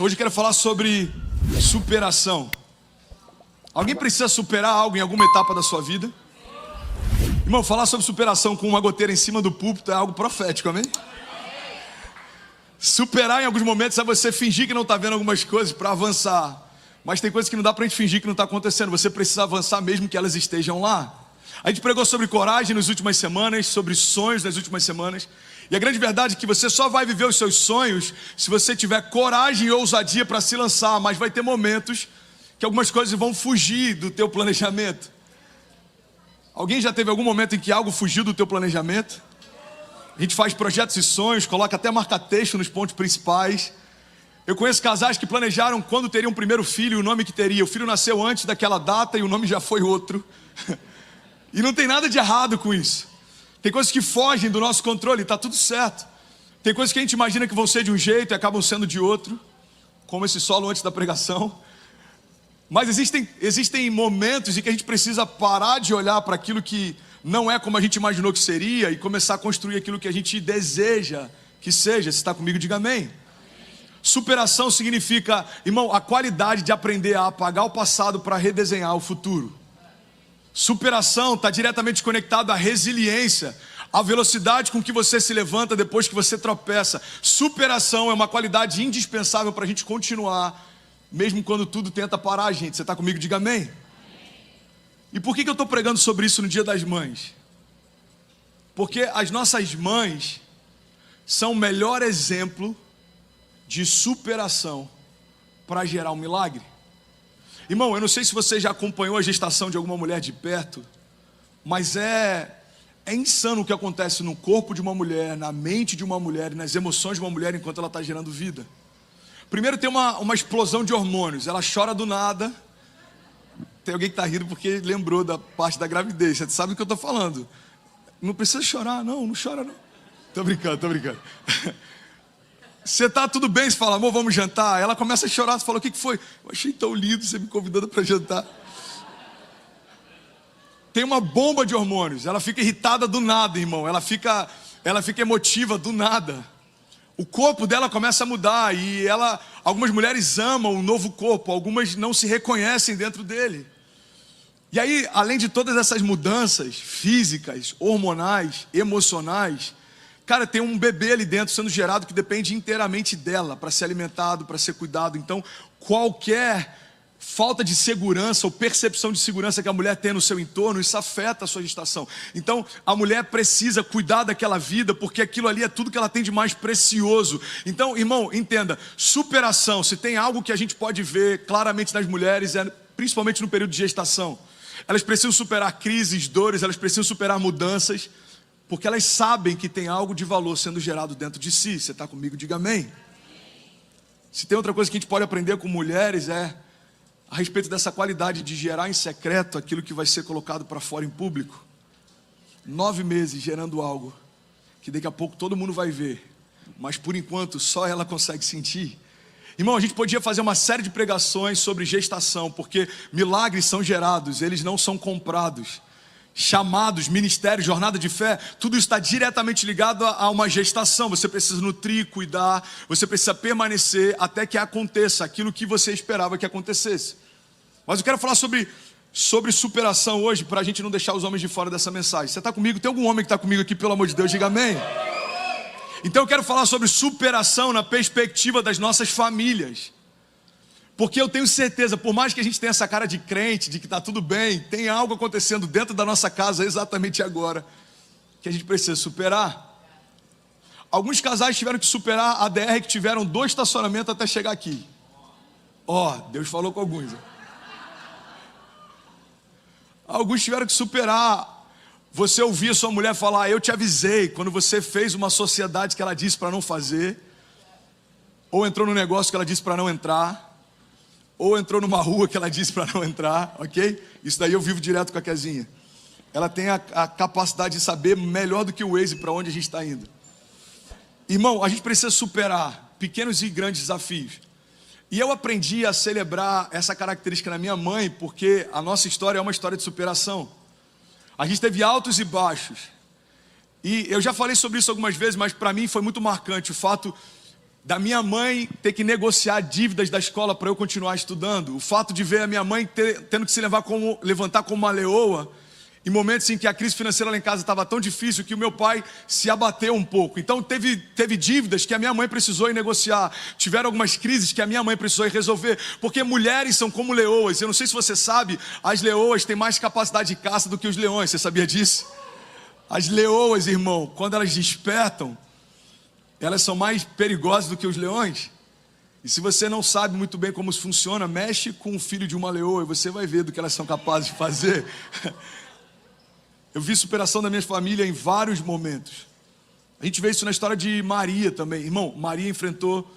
Hoje eu quero falar sobre superação. Alguém precisa superar algo em alguma etapa da sua vida? Irmão, falar sobre superação com uma goteira em cima do púlpito é algo profético, amém? Superar em alguns momentos é você fingir que não está vendo algumas coisas para avançar. Mas tem coisas que não dá para a gente fingir que não está acontecendo. Você precisa avançar mesmo que elas estejam lá. A gente pregou sobre coragem nas últimas semanas, sobre sonhos nas últimas semanas. E a grande verdade é que você só vai viver os seus sonhos se você tiver coragem e ousadia para se lançar. Mas vai ter momentos que algumas coisas vão fugir do teu planejamento. Alguém já teve algum momento em que algo fugiu do teu planejamento? A gente faz projetos e sonhos, coloca até marca-texto nos pontos principais. Eu conheço casais que planejaram quando teriam o primeiro filho e o nome que teria. O filho nasceu antes daquela data e o nome já foi outro. E não tem nada de errado com isso. Tem coisas que fogem do nosso controle, está tudo certo. Tem coisas que a gente imagina que vão ser de um jeito e acabam sendo de outro, como esse solo antes da pregação. Mas existem momentos em que a gente precisa parar de olhar para aquilo que não é como a gente imaginou que seria e começar a construir aquilo que a gente deseja que seja. Se está comigo, diga amém. Superação significa, irmão, a qualidade de aprender a apagar o passado para redesenhar o futuro. Superação está diretamente conectado à resiliência, à velocidade com que você se levanta depois que você tropeça. Superação é uma qualidade indispensável para a gente continuar, mesmo quando tudo tenta parar a gente. Você está comigo? Diga amém. E por que eu estou pregando sobre isso no Dia das Mães? Porque as nossas mães são o melhor exemplo de superação para gerar um milagre. Irmão, eu não sei se você já acompanhou a gestação de alguma mulher de perto, mas é insano o que acontece no corpo de uma mulher, na mente de uma mulher e nas emoções de uma mulher enquanto ela está gerando vida. Primeiro tem uma explosão de hormônios, ela chora do nada. Tem alguém que está rindo porque lembrou da parte da gravidez, você sabe do que eu estou falando. Não precisa chorar, não chora não. Tô brincando. Você tá tudo bem, você fala, amor, vamos jantar. Ela começa a chorar, você fala, o que foi? Eu achei tão lindo você me convidando para jantar. Tem uma bomba de hormônios, ela fica irritada do nada, irmão. Ela fica emotiva do nada. O corpo dela começa a mudar e algumas mulheres amam o novo corpo, algumas não se reconhecem dentro dele. E aí, além de todas essas mudanças físicas, hormonais, emocionais, cara, tem um bebê ali dentro sendo gerado que depende inteiramente dela para ser alimentado, para ser cuidado. Então, qualquer falta de segurança ou percepção de segurança que a mulher tem no seu entorno, isso afeta a sua gestação. Então, a mulher precisa cuidar daquela vida, porque aquilo ali é tudo que ela tem de mais precioso. Então, irmão, entenda, superação, se tem algo que a gente pode ver claramente nas mulheres, principalmente no período de gestação. Elas precisam superar crises, dores, elas precisam superar mudanças, porque elas sabem que tem algo de valor sendo gerado dentro de si. Você está comigo? Diga amém. Se tem outra coisa que a gente pode aprender com mulheres é a respeito dessa qualidade de gerar em secreto aquilo que vai ser colocado para fora em público. 9 meses gerando algo que daqui a pouco todo mundo vai ver, mas por enquanto só ela consegue sentir. Irmão, a gente podia fazer uma série de pregações sobre gestação, porque milagres são gerados, eles não são comprados. Chamados, ministérios, jornada de fé, tudo está diretamente ligado a uma gestação. Você precisa nutrir, cuidar, você precisa permanecer até que aconteça aquilo que você esperava que acontecesse. Mas eu quero falar sobre superação hoje, para a gente não deixar os homens de fora dessa mensagem. Você está comigo? Tem algum homem que está comigo aqui, pelo amor de Deus, diga amém. Então eu quero falar sobre superação na perspectiva das nossas famílias. Porque eu tenho certeza, por mais que a gente tenha essa cara de crente, de que está tudo bem, tem algo acontecendo dentro da nossa casa exatamente agora, que a gente precisa superar. Alguns casais tiveram que superar a DR que tiveram 2 estacionamentos até chegar aqui. Deus falou com alguns. Alguns tiveram que superar você ouvir a sua mulher falar, eu te avisei, quando você fez uma sociedade que ela disse para não fazer, ou entrou no negócio que ela disse para não entrar, ou entrou numa rua que ela disse para não entrar, ok? Isso daí eu vivo direto com a Kezinha. Ela tem a capacidade de saber melhor do que o Waze para onde a gente está indo. Irmão, a gente precisa superar pequenos e grandes desafios. E eu aprendi a celebrar essa característica na minha mãe, porque a nossa história é uma história de superação. A gente teve altos e baixos. E eu já falei sobre isso algumas vezes, mas para mim foi muito marcante o fato da minha mãe ter que negociar dívidas da escola para eu continuar estudando, o fato de ver a minha mãe tendo que se levantar como uma leoa, em momentos em que a crise financeira lá em casa estava tão difícil que o meu pai se abateu um pouco. Então teve dívidas que a minha mãe precisou ir negociar. Tiveram algumas crises que a minha mãe precisou ir resolver. Porque mulheres são como leoas. Eu não sei se você sabe, as leoas têm mais capacidade de caça do que os leões. Você sabia disso? As leoas, irmão, quando elas despertam, elas são mais perigosas do que os leões. E se você não sabe muito bem como isso funciona, mexe com o filho de uma leoa e você vai ver do que elas são capazes de fazer. Eu vi superação da minha família em vários momentos. A gente vê isso na história de Maria também. Irmão, Maria enfrentou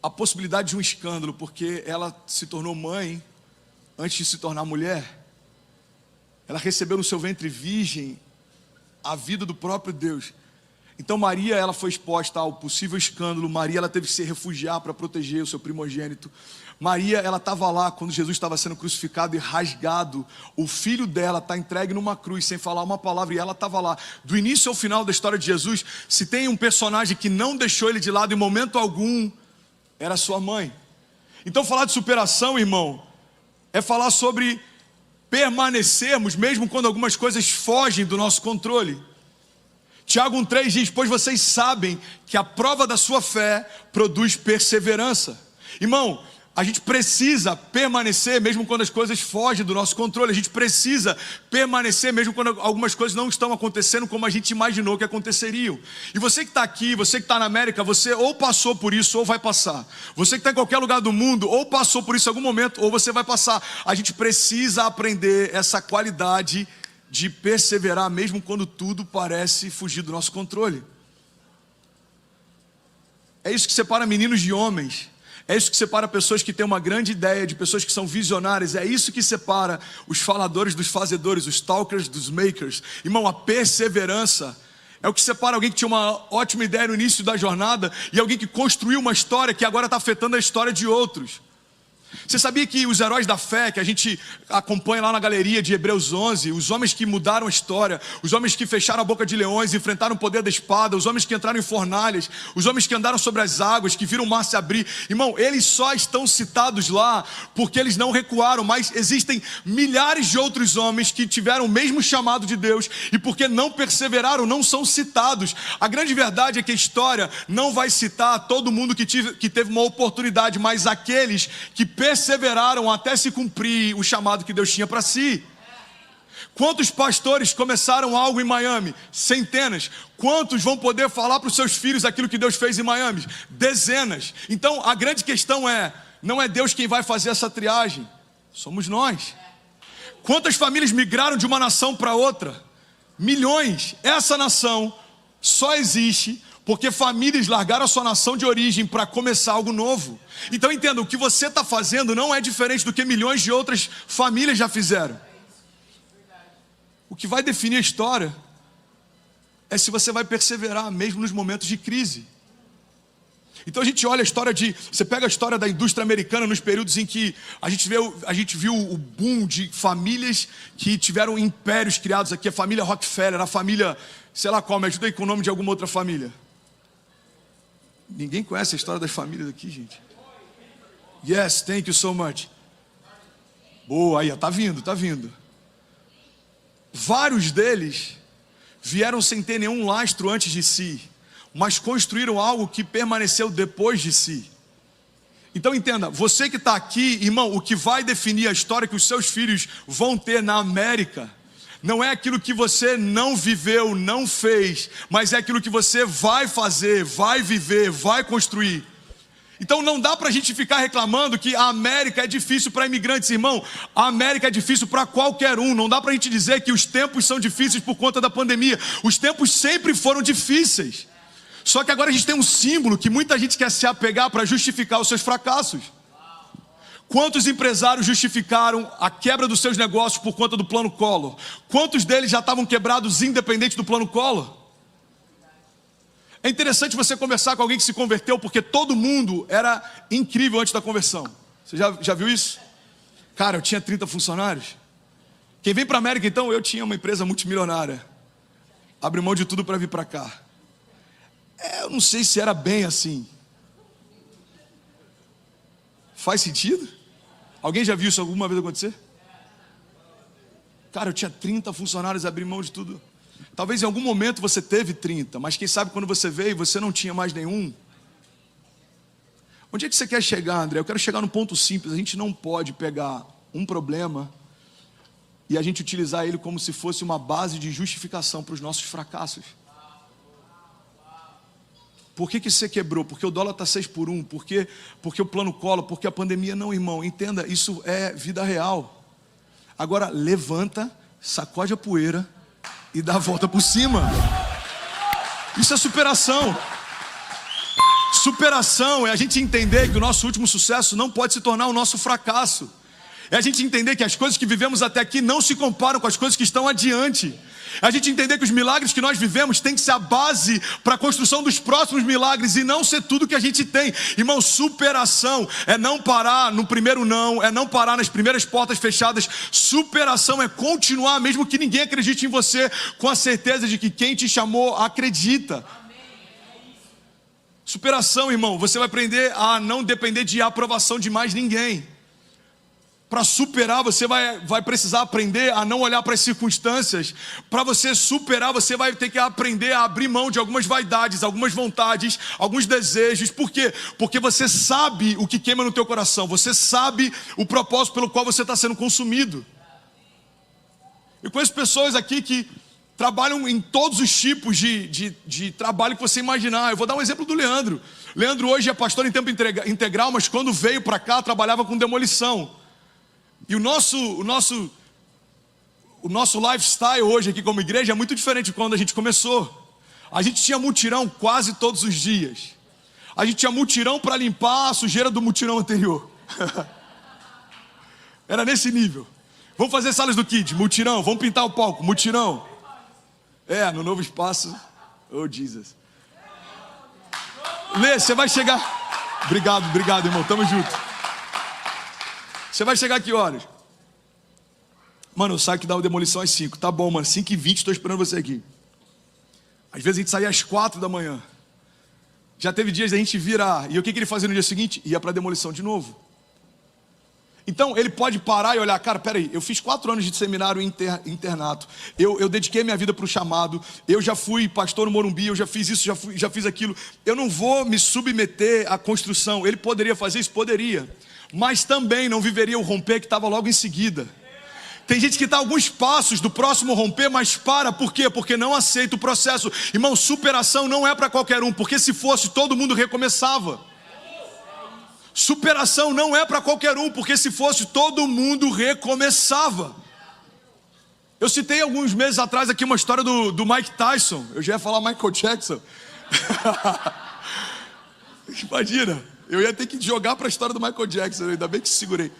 a possibilidade de um escândalo, porque ela se tornou mãe antes de se tornar mulher. Ela recebeu no seu ventre virgem a vida do próprio Deus. Então Maria, ela foi exposta ao possível escândalo. Maria, ela teve que se refugiar para proteger o seu primogênito. Maria, ela estava lá quando Jesus estava sendo crucificado e rasgado. O filho dela está entregue numa cruz sem falar uma palavra e ela estava lá. Do início ao final da história de Jesus, se tem um personagem que não deixou ele de lado em momento algum, era sua mãe. Então falar de superação, irmão, é falar sobre permanecermos mesmo quando algumas coisas fogem do nosso controle. Tiago 1,3 diz: pois vocês sabem que a prova da sua fé produz perseverança. Irmão, a gente precisa permanecer mesmo quando as coisas fogem do nosso controle. A gente precisa permanecer mesmo quando algumas coisas não estão acontecendo como a gente imaginou que aconteceriam. E você que está aqui, você que está na América, você ou passou por isso ou vai passar. Você que está em qualquer lugar do mundo, ou passou por isso em algum momento, ou você vai passar. A gente precisa aprender essa qualidade de perseverar mesmo quando tudo parece fugir do nosso controle. É isso que separa meninos de homens. É isso que separa pessoas que têm uma grande ideia, de pessoas que são visionárias. É isso que separa os faladores dos fazedores, os talkers dos makers. Irmão, a perseverança é o que separa alguém que tinha uma ótima ideia no início da jornada e alguém que construiu uma história que agora está afetando a história de outros. Você sabia que os heróis da fé, que a gente acompanha lá na galeria de Hebreus 11, os homens que mudaram a história, os homens que fecharam a boca de leões, enfrentaram o poder da espada, os homens que entraram em fornalhas, os homens que andaram sobre as águas, que viram o mar se abrir, irmão, eles só estão citados lá porque eles não recuaram, mas existem milhares de outros homens que tiveram o mesmo chamado de Deus e porque não perseveraram, não são citados. A grande verdade é que a história não vai citar todo mundo que teve uma oportunidade, mas aqueles que perseveraram até se cumprir o chamado que Deus tinha para si. Quantos pastores começaram algo em Miami? Centenas. Quantos vão poder falar para os seus filhos aquilo que Deus fez em Miami? Dezenas. Então a grande questão não é Deus quem vai fazer essa triagem, somos nós. Quantas famílias migraram de uma nação para outra? Milhões. Essa nação só existe porque famílias largaram a sua nação de origem para começar algo novo. Então entenda, o que você está fazendo não é diferente do que milhões de outras famílias já fizeram. O que vai definir a história é se você vai perseverar mesmo nos momentos de crise. Então a gente olha a história você pega a história da indústria americana nos períodos em que a gente viu o boom de famílias que tiveram impérios criados aqui. A família Rockefeller, a família, sei lá qual, me ajuda aí com o nome de alguma outra família. Ninguém conhece a história das famílias aqui, gente. Yes, thank you so much. Boa, aí, tá vindo. Vários deles vieram sem ter nenhum lastro antes de si, mas construíram algo que permaneceu depois de si. Então entenda, você que está aqui, irmão, o que vai definir a história que os seus filhos vão ter na América não é aquilo que você não viveu, não fez, mas é aquilo que você vai fazer, vai viver, vai construir. Então não dá para a gente ficar reclamando que a América é difícil para imigrantes, irmão. A América é difícil para qualquer um. Não dá para a gente dizer que os tempos são difíceis por conta da pandemia. Os tempos sempre foram difíceis. Só que agora a gente tem um símbolo que muita gente quer se apegar para justificar os seus fracassos. Quantos empresários justificaram a quebra dos seus negócios por conta do plano Collor? Quantos deles já estavam quebrados independente do plano Collor? É interessante você conversar com alguém que se converteu, porque todo mundo era incrível antes da conversão. Você já viu isso? Cara, eu tinha 30 funcionários. Quem vem para a América, então, eu tinha uma empresa multimilionária. Abri mão de tudo para vir para cá. Eu não sei se era bem assim. Faz sentido? Alguém já viu isso alguma vez acontecer? Cara, eu tinha 30 funcionários, abri mão de tudo. Talvez em algum momento você teve 30, mas quem sabe quando você veio, você não tinha mais nenhum. Onde é que você quer chegar, André? Eu quero chegar num ponto simples. A gente não pode pegar um problema e a gente utilizar ele como se fosse uma base de justificação para os nossos fracassos. Por que você quebrou? Porque o dólar está 6 por 1? Porque o plano Collor? Porque a pandemia? Não, irmão, entenda, isso é vida real. Agora, levanta, sacode a poeira e dá a volta por cima. Isso é superação. Superação é a gente entender que o nosso último sucesso não pode se tornar o nosso fracasso. É a gente entender que as coisas que vivemos até aqui não se comparam com as coisas que estão adiante. É a gente entender que os milagres que nós vivemos têm que ser a base para a construção dos próximos milagres e não ser tudo que a gente tem. Irmão, superação é não parar no primeiro não, é não parar nas primeiras portas fechadas. Superação é continuar mesmo que ninguém acredite em você, com a certeza de que quem te chamou acredita. Superação, irmão, você vai aprender a não depender de aprovação de mais ninguém. Para superar, você vai precisar aprender a não olhar para as circunstâncias. Para você superar, você vai ter que aprender a abrir mão de algumas vaidades, algumas vontades, alguns desejos. Por quê? Porque você sabe o que queima no teu coração. Você sabe o propósito pelo qual você está sendo consumido. Eu conheço pessoas aqui que trabalham em todos os tipos de trabalho que você imaginar. Eu vou dar um exemplo do Leandro. Leandro hoje é pastor em tempo integral, mas quando veio para cá, trabalhava com demolição. E o nosso lifestyle hoje aqui como igreja é muito diferente de quando a gente começou. A gente tinha mutirão quase todos os dias. A gente tinha mutirão para limpar a sujeira do mutirão anterior. Era nesse nível. Vamos fazer salas do Kids, mutirão. Vamos pintar o palco, mutirão. No novo espaço. Oh, Jesus. Lê, você vai chegar. Obrigado, irmão. Tamo junto. Você vai chegar aqui horas? Mano, eu saio que dá uma demolição às 5. Tá bom, mano. 5h20, estou esperando você aqui. Às vezes a gente saía às 4 da manhã. Já teve dias da gente virar. E o que ele fazia no dia seguinte? Ia para demolição de novo. Então ele pode parar e olhar, cara, peraí, eu fiz 4 anos de seminário internato, eu dediquei minha vida para o chamado, eu já fui pastor no Morumbi, eu já fiz isso, já fiz aquilo, eu não vou me submeter à construção. Ele poderia fazer isso? Poderia, mas também não viveria o romper que estava logo em seguida. Tem gente que está a alguns passos do próximo romper, mas para, por quê? Porque não aceita o processo. Irmão, superação não é para qualquer um, porque se fosse, todo mundo recomeçava. Superação não é para qualquer um, porque se fosse, todo mundo recomeçava. Eu citei alguns meses atrás aqui uma história do Mike Tyson. Eu já ia falar Michael Jackson. Imagina, eu ia ter que jogar para a história do Michael Jackson, ainda bem que segurei.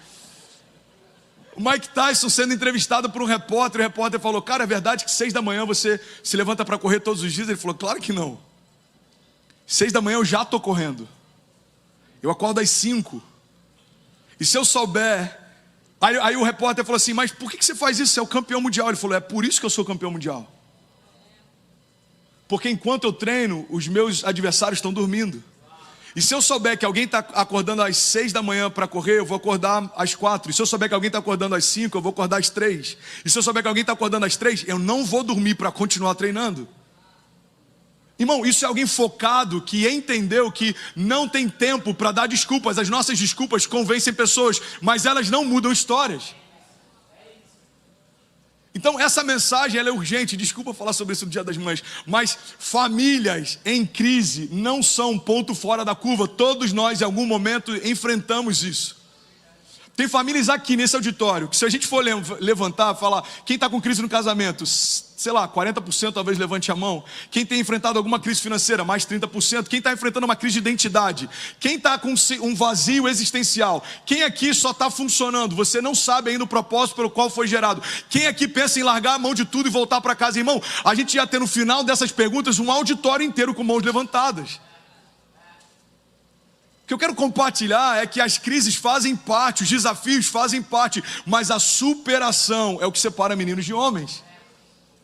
O Mike Tyson sendo entrevistado por um repórter, o repórter falou, cara, é verdade que 6 da manhã você se levanta para correr todos os dias? Ele falou, claro que não. 6 da manhã eu já estou correndo. Eu acordo às 5. E se eu souber... Aí o repórter falou assim, mas por que você faz isso? Você é o campeão mundial. Ele falou, é por isso que eu sou campeão mundial. Porque enquanto eu treino, os meus adversários estão dormindo. E se eu souber que alguém está acordando às 6 da manhã para correr, eu vou acordar às 4. E se eu souber que alguém está acordando às 5, eu vou acordar às 3. E se eu souber que alguém está acordando às 3, eu não vou dormir para continuar treinando. Irmão, isso é alguém focado, que entendeu que não tem tempo para dar desculpas. As nossas desculpas convencem pessoas, mas elas não mudam histórias. Então essa mensagem ela é urgente. Desculpa falar sobre isso no Dia das Mães, mas famílias em crise não são ponto fora da curva. Todos nós em algum momento enfrentamos isso. Tem famílias aqui nesse auditório que se a gente for levantar, falar quem está com crise no casamento, sei lá, 40% talvez levante a mão. Quem tem enfrentado alguma crise financeira, mais 30%. Quem está enfrentando uma crise de identidade. Quem está com um vazio existencial. Quem aqui só está funcionando, você não sabe ainda o propósito pelo qual foi gerado. Quem aqui pensa em largar a mão de tudo e voltar para casa? Irmão, a gente ia ter no final dessas perguntas um auditório inteiro com mãos levantadas. O que eu quero compartilhar é que as crises fazem parte, os desafios fazem parte, mas a superação é o que separa meninos de homens.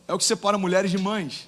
É o que separa mulheres de mães.